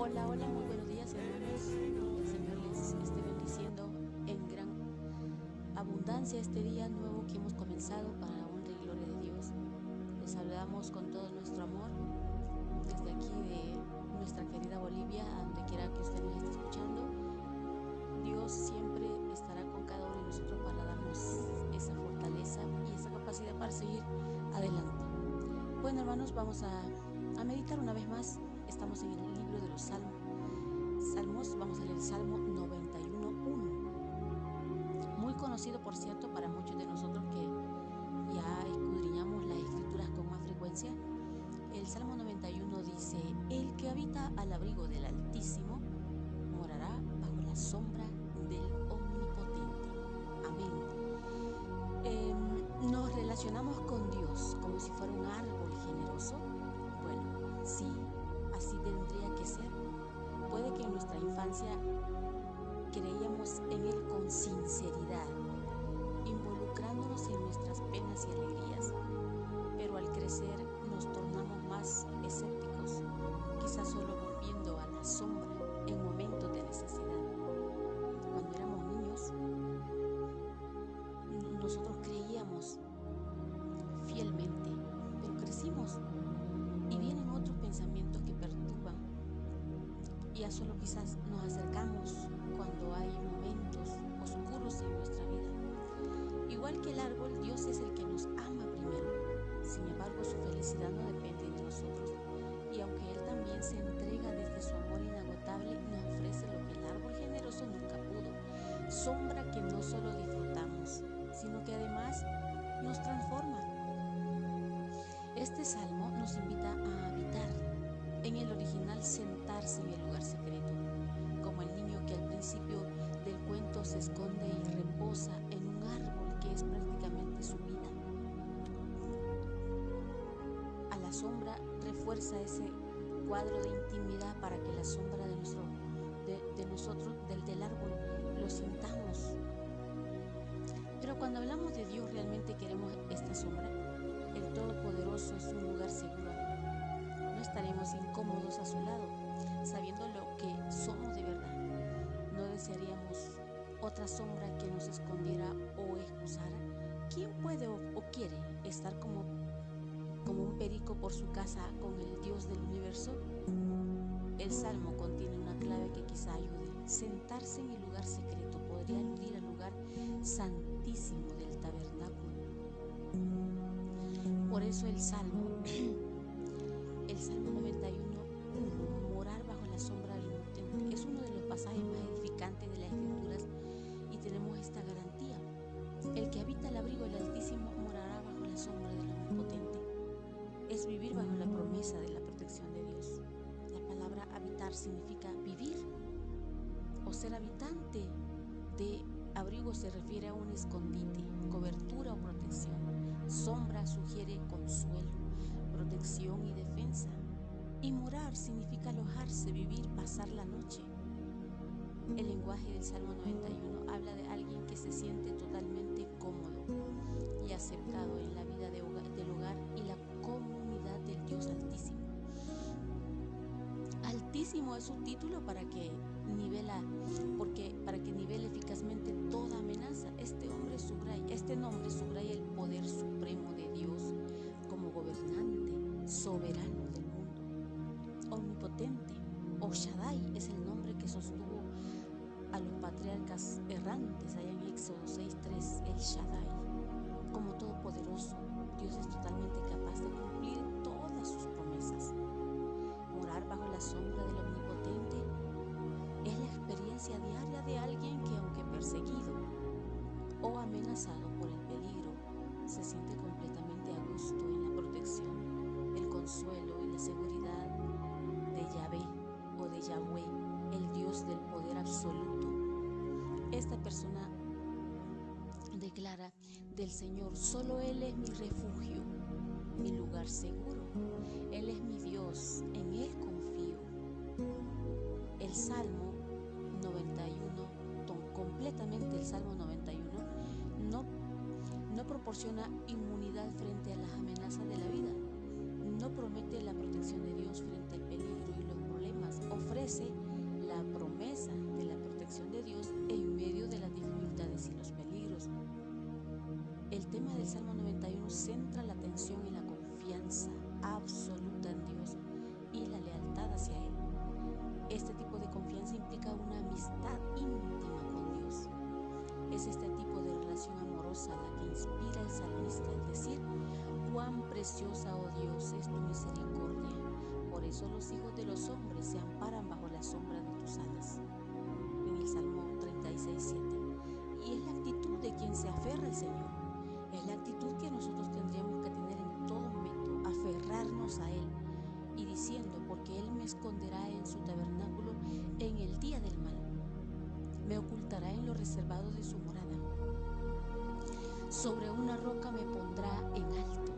Hola, hola, muy buenos días hermanos. El Señor les esté bendiciendo en gran abundancia este día nuevo que hemos comenzado para honra y gloria de Dios. Les saludamos con todo nuestro amor desde aquí de nuestra querida Bolivia, a donde quiera que usted nos esté escuchando. Dios siempre estará con cada uno de nosotros para darnos esa fortaleza y esa capacidad para seguir adelante. Bueno hermanos, vamos a meditar una vez más. Estamos en el libro de los Salmos, vamos a leer el Salmo 91:1. Muy conocido, por cierto, para muchos de nosotros que ya escudriñamos las escrituras con más frecuencia. El Salmo 91 dice: El que habita al abrigo del Altísimo morará bajo la sombra del Omnipotente. Amén. Nos relacionamos con Dios como si fuera un árbol generoso. Bueno, sí, así tendría que ser. Puede que en nuestra infancia creíamos en Él con sinceridad, involucrándonos en nuestras penas y alegrías, pero al crecer nos tornamos más escépticos, quizás solo volviendo a la sombra en momentos de necesidad. Cuando éramos niños, nosotros creíamos fielmente, pero crecimos y vienen otros pensamientos que perturban. Y ya solo quizás nos acercamos cuando hay momentos oscuros en nuestra vida. Igual que el árbol, Dios es el que nos ama primero. Sin embargo, su felicidad no depende de nosotros. Y aunque Él también se entrega desde su amor inagotable, nos ofrece lo que el árbol generoso nunca pudo. Sombra que no solo disfrutamos, sino que además nos transforma. Este salmo nos invita a habitar. En el original, sentarse en el lugar secreto, como el niño que al principio del cuento se esconde y reposa en un árbol que es prácticamente su vida. A la sombra refuerza ese cuadro de intimidad para que la sombra de nosotros, del árbol, lo sintamos. Pero cuando hablamos de Dios, realmente queremos esta sombra. El Todopoderoso es un lugar seguro. No estaremos incómodos a su lado, sabiendo lo que somos de verdad. No desearíamos otra sombra que nos escondiera o excusara. ¿Quién puede o quiere estar como un perico por su casa con el Dios del universo? El Salmo contiene una clave que quizá ayude. Sentarse en el lugar secreto podría aludir al lugar santísimo del tabernáculo. Por eso el Salmo 91:1, morar bajo la sombra del Omnipotente, es uno de los pasajes más edificantes de las Escrituras y tenemos esta garantía. El que habita el abrigo del Altísimo morará bajo la sombra del Omnipotente. Es vivir bajo la promesa de la protección de Dios. La palabra habitar significa vivir o ser habitante de abrigo. Se refiere a un escondite, cobertura o protección. Sombra sugiere consuelo, protección y defensa. Y morar significa alojarse, vivir, pasar la noche. El lenguaje del Salmo 91 habla de alguien que se siente totalmente cómodo y aceptado en la vida del hogar y la comunidad del Dios Altísimo. Altísimo es su título para que nivele eficazmente toda amenaza. Este nombre subraya el poder supremo de Dios como gobernante, soberano del mundo. Omnipotente o Shaddai es el nombre que sostuvo a los patriarcas errantes allá en Éxodo 6:3, el Shaddai. Como todopoderoso, Dios es totalmente capaz de cumplir todas sus promesas. Morar bajo la sombra del Omnipotente es la experiencia diaria de alguien que, aunque perseguido o amenazado por el peligro, se siente completamente a gusto en la protección, el consuelo y la seguridad de Yahvé o de Yahweh, el Dios del poder absoluto. Esta persona declara del Señor: solo Él es mi refugio, mi lugar seguro. Él es mi Dios, en Él confío. El Salmo 91, completamente el Salmo 91, no proporciona inmunidad frente a las amenazas de la vida. No promete la protección de Dios frente al peligro y los problemas. Ofrece ofrece la promesa de la protección de Dios en medio de las dificultades y los peligros. El tema del Salmo 91 centra la atención en la confianza absoluta en Dios y la lealtad hacia Él. Este tipo de confianza implica una amistad íntima con Dios. Es este tipo de relación amorosa la que inspira al salmista al decir: cuán preciosa, oh Dios, es tu misericordia. Por eso los hijos de los hombres se amparan bajo la sombra de tus alas. En el Salmo 36:7. Y es la actitud de quien se aferra al Señor. Es la actitud que nosotros tendríamos que tener en todo momento, aferrarnos a Él y diciendo: porque Él me esconderá en su tabernáculo en el día del mal, me ocultará en lo reservado de su morada, sobre una roca me pondrá en alto.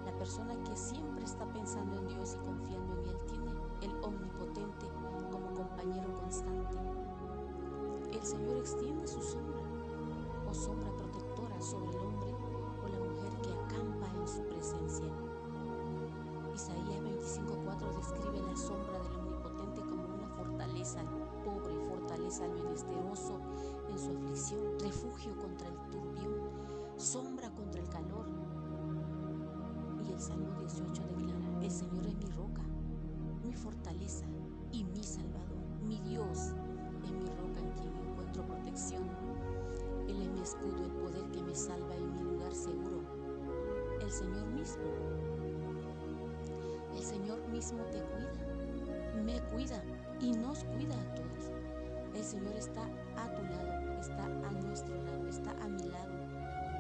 La persona que siempre está pensando en Dios y confiando en Él tiene el Omnipotente como compañero constante. El Señor extiende su sombra o sombra protectora sobre el hombre o la mujer que acampa en su presencia. Isaías 25:4 describe la sombra del Omnipotente como una fortaleza al pobre, fortaleza al menesteroso en su aflicción, refugio contra el turbión, sombra contra el calor. Y el Salmo 18 declara: el Señor es mi roca, mi fortaleza y mi salvador. Mi Dios es mi roca en quien encuentro protección. Él es mi escudo, el poder que me salva y mi lugar seguro. El Señor mismo te cuida, me cuida y nos cuida a todos. El Señor está a tu lado, está a nuestro lado, está a mi lado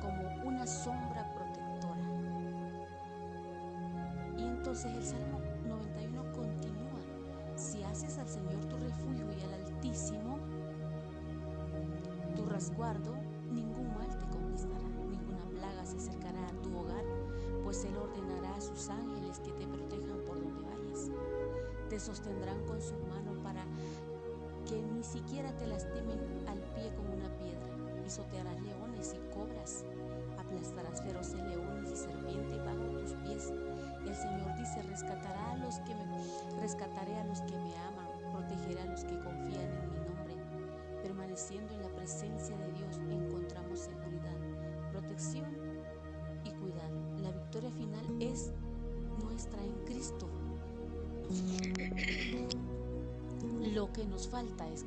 como una sombra protectora. Y entonces el Salmo 91 continúa: si haces al Señor tu refugio y al Altísimo tu resguardo, ningún mal te conquistará, ninguna plaga se acercará a tu hogar, pues Él ordenará a sus ángeles que te protejan por donde vayas. Te sostendrán con sus manos para que ni siquiera te lastimen al pie con una piedra. Pisotearás leones y cobras, aplastarás feroces leones y serpientes bajo tus pies. El Señor dice: rescataré a los que me aman, protegeré a los que confían en mi nombre. Permaneciendo en la presencia de Dios encontramos seguridad, protección y cuidado. La victoria final es nuestra en Cristo. Lo que nos falta es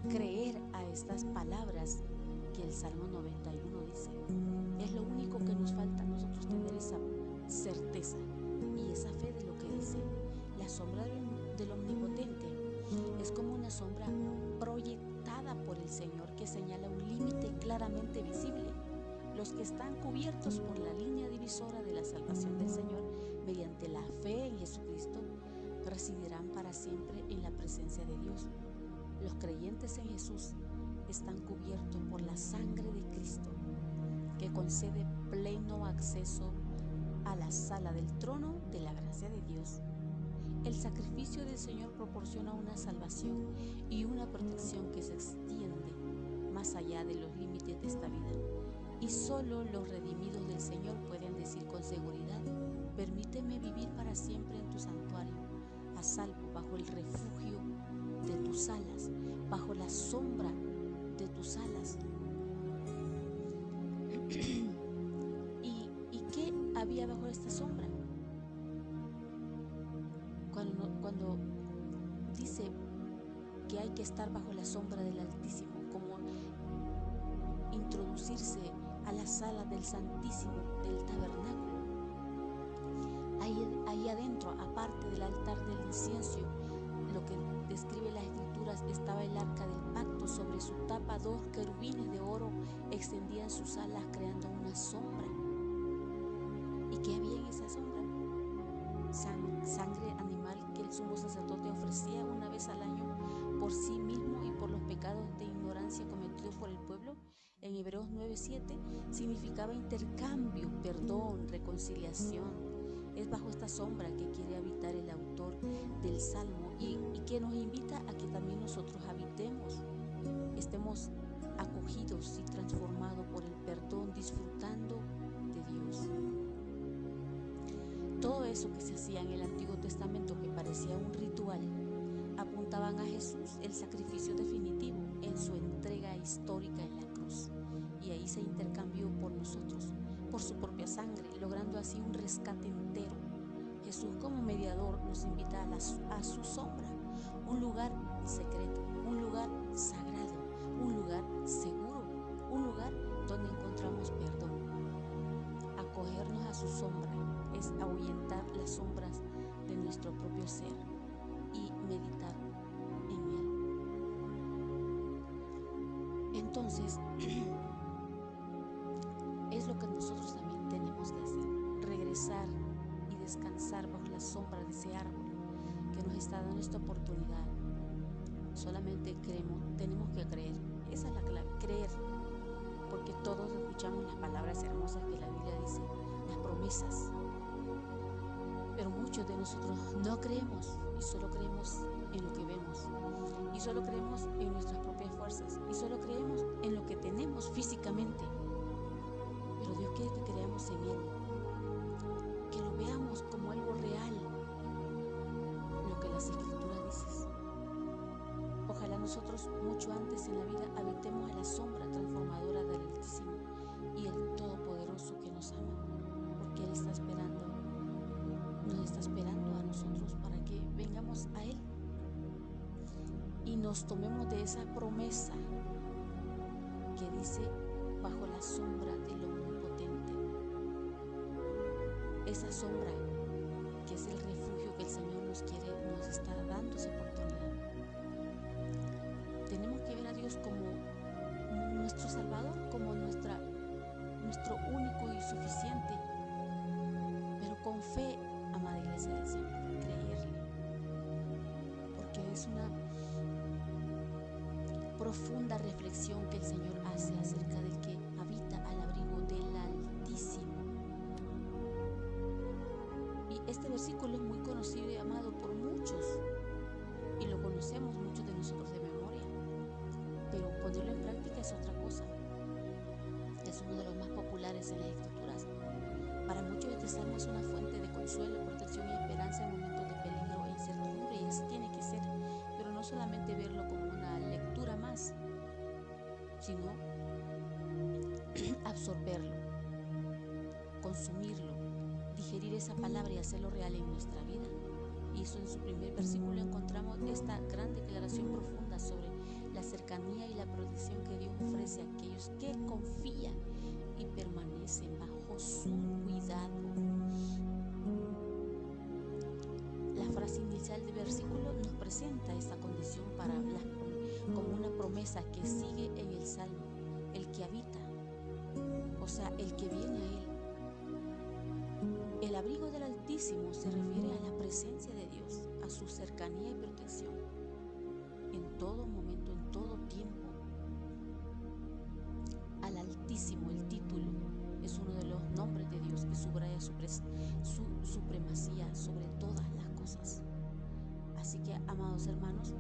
creer a estas palabras que el Salmo 91 dice. Es lo único que nos falta a nosotros, tener esa certeza y esa fe de lo que dice. La sombra del Omnipotente es como una sombra proyectada por el Señor que señala un límite claramente visible. Los que están cubiertos por la línea divisora de la salvación del Señor mediante la fe en Jesucristo residirán para siempre en la presencia de Dios. Los creyentes en Jesús están cubiertos por la sangre de Cristo, que concede pleno acceso a la sala del trono de la gracia de Dios. El sacrificio del Señor proporciona una salvación y una protección que se extiende más allá de los límites de esta vida. Y solo los redimidos del Señor pueden decir con seguridad: permíteme vivir para siempre en tu santuario, a salvo bajo el refugio de tus alas, bajo la sombra de tus alas. ¿Y qué había bajo esta sombra? Cuando dice que hay que estar bajo la sombra del Altísimo, como introducirse a la sala del Santísimo del tabernáculo. Ahí adentro, aparte del altar del incienso, lo que describe las Escrituras, estaba el arca del pacto. Sobre su tapa 2 querubines de oro extendían sus alas creando una sombra. ¿Y qué había en esa sombra? Sangre animal que el sumo sacerdote ofrecía una vez al año por sí mismo y por los pecados de ignorancia cometidos por el pueblo. En Hebreos 9:7 significaba intercambio, perdón, reconciliación. Es bajo esta sombra que quiere habitar el autor del Salmo y que nos invita a que también nosotros habitemos, estemos acogidos y transformados por el perdón, disfrutando de Dios. Todo eso que se hacía en el Antiguo Testamento, que parecía un ritual, apuntaban a Jesús, el sacrificio definitivo, en su entrega histórica en la cruz. Y ahí se intercambió por nosotros, por su propia sangre, logrando así un rescate entero. Jesús, como mediador, nos invita a su sombra, un lugar secreto, un lugar sagrado, un lugar seguro, un lugar donde encontramos perdón. Acogernos a su sombra es ahuyentar las sombras de nuestro propio ser y meditar en él. Entonces, es lo que nosotros también tenemos que hacer, regresar y descansar bajo la sombra de ese árbol que nos está dando esta oportunidad. Solamente tenemos que creer, esa es la clave, creer, porque todos escuchamos las palabras hermosas que la Biblia dice, las promesas, pero muchos de nosotros no creemos y solo creemos en lo que vemos, y solo creemos en nuestras propias fuerzas, y solo creemos en lo que tenemos físicamente. Pero Dios quiere que creamos en Él, que lo veamos como algo real, lo que las Escrituras dicen. Ojalá nosotros mucho antes en la vida habitemos a la sombra transformadora del Altísimo y el Todopoderoso que nos ama, porque Él nos está esperando a nosotros para que vengamos a Él y nos tomemos de esa promesa que dice bajo la sombra del Omnipotente, esa sombra que es el refugio que el Señor nos está dando esa oportunidad. Tenemos que ver a Dios como nuestro Salvador, como nuestro único y suficiente, pero con fe, amada Iglesia del Señor, creerle, porque es una profunda reflexión que el Señor hace acerca del que habita al abrigo del Altísimo. Y este versículo es muy conocido y amado por muchos, y lo conocemos muchos de nosotros de memoria, pero ponerlo en práctica es otra cosa. Es uno de los más populares en las Escrituras. Para muchos este salmo es una fuente de consuelo, protección y esperanza en momentos de peligro e incertidumbre, y así tiene que ser, pero no solamente verlo como una lectura más, sino absorberlo, consumirlo, digerir esa palabra y hacerlo real en nuestra vida. Y eso, en su primer versículo encontramos esta gran declaración profunda sobre la cercanía y la protección que Dios ofrece a aquellos que confían y permanecen bajo su cuidado. La frase inicial del versículo nos presenta esta condición como una promesa que sigue en el Salmo, el que habita, o sea, el que viene a Él. El abrigo del Altísimo se refiere a la presencia de Dios, a su cercanía y protección, en todo momento, en todo tiempo. Al Altísimo, el título, es uno de los nombres de Dios que subraya su supremacía sobre todas las cosas. Así que, amados hermanos,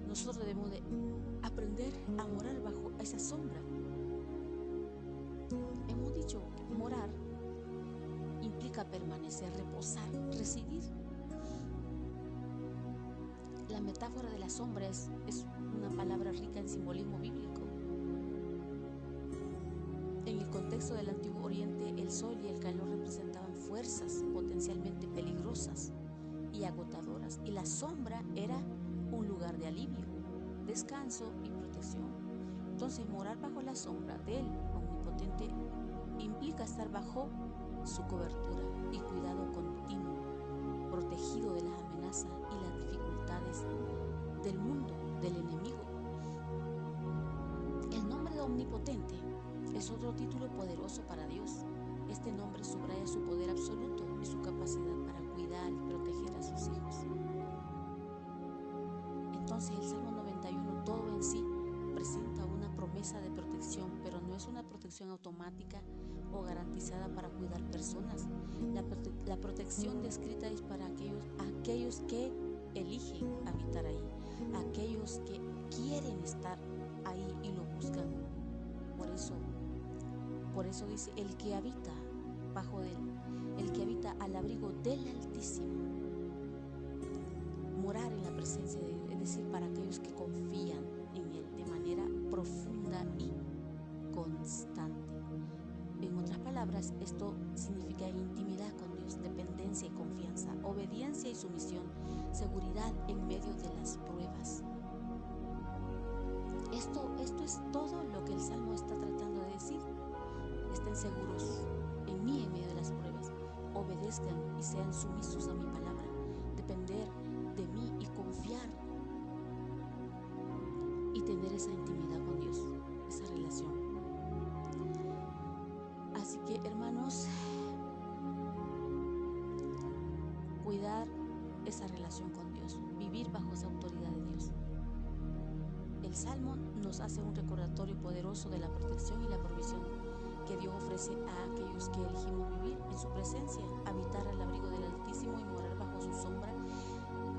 nosotros debemos de aprender a morar bajo esa sombra. Hemos dicho que morar implica permanecer, reposar, residir. La metáfora de la sombra es una palabra rica en simbolismo bíblico. En el contexto del Antiguo Oriente, el sol y el calor representaban fuerzas potencialmente peligrosas y agotadoras, y la sombra era un lugar de alivio, descanso y protección. Entonces, morar bajo la sombra del Omnipotente implica estar bajo su cobertura y cuidado continuo, protegido de las amenazas y las dificultades del mundo, del enemigo. El nombre de Omnipotente es otro título poderoso para Dios. Este nombre subraya su poder absoluto y su capacidad para cuidar y proteger a sus hijos. Entonces, el Salmo 91, todo en sí, presenta una promesa de protección, pero no es una protección automática o garantizada para cuidar personas. La protección descrita es para aquellos que eligen habitar ahí, aquellos que quieren estar ahí y lo buscan. Por eso dice, el que habita bajo él. el que habita al abrigo del Altísimo. Morar en la presencia de Dios, es decir, para aquellos que confían en Él de manera profunda y constante. En otras palabras, esto significa intimidad con Dios, dependencia y confianza, obediencia y sumisión, seguridad en medio de las pruebas. Esto es todo lo que el Salmo está tratando de decir. Estén seguros en mí en medio de las pruebas, obedezcan y sean sumisos a mi palabra, depender de mí y confiar y tener esa intimidad con Dios, esa relación. Así que, hermanos, cuidar esa relación con Dios, vivir bajo esa autoridad de Dios. El Salmo nos hace un recordatorio poderoso de la protección y la provisión que Dios ofrece a aquellos que elegimos vivir en su presencia. Habitar al abrigo del Altísimo y morar bajo su sombra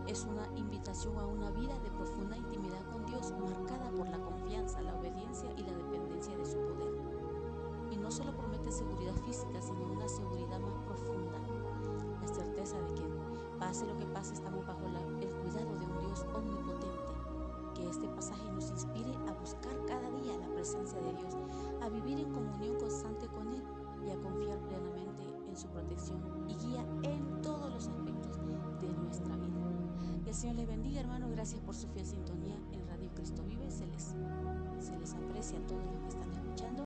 es una invitación a una vida de profunda intimidad con Dios, marcada por la confianza, la obediencia y la dependencia de su poder. Y no solo promete seguridad física, sino una seguridad más profunda, la certeza de que pase lo que pase, estamos bajo el cuidado de un Dios omnipotente. Que este pasaje nos inspire a buscar cada día la presencia de Dios, a vivir en comunión constante con Él y a confiar plenamente en su protección y guía en todos los aspectos de nuestra vida. Que el Señor les bendiga, hermanos. Gracias por su fiel sintonía en Radio Cristo Vive. Se les aprecia a todos los que están escuchando.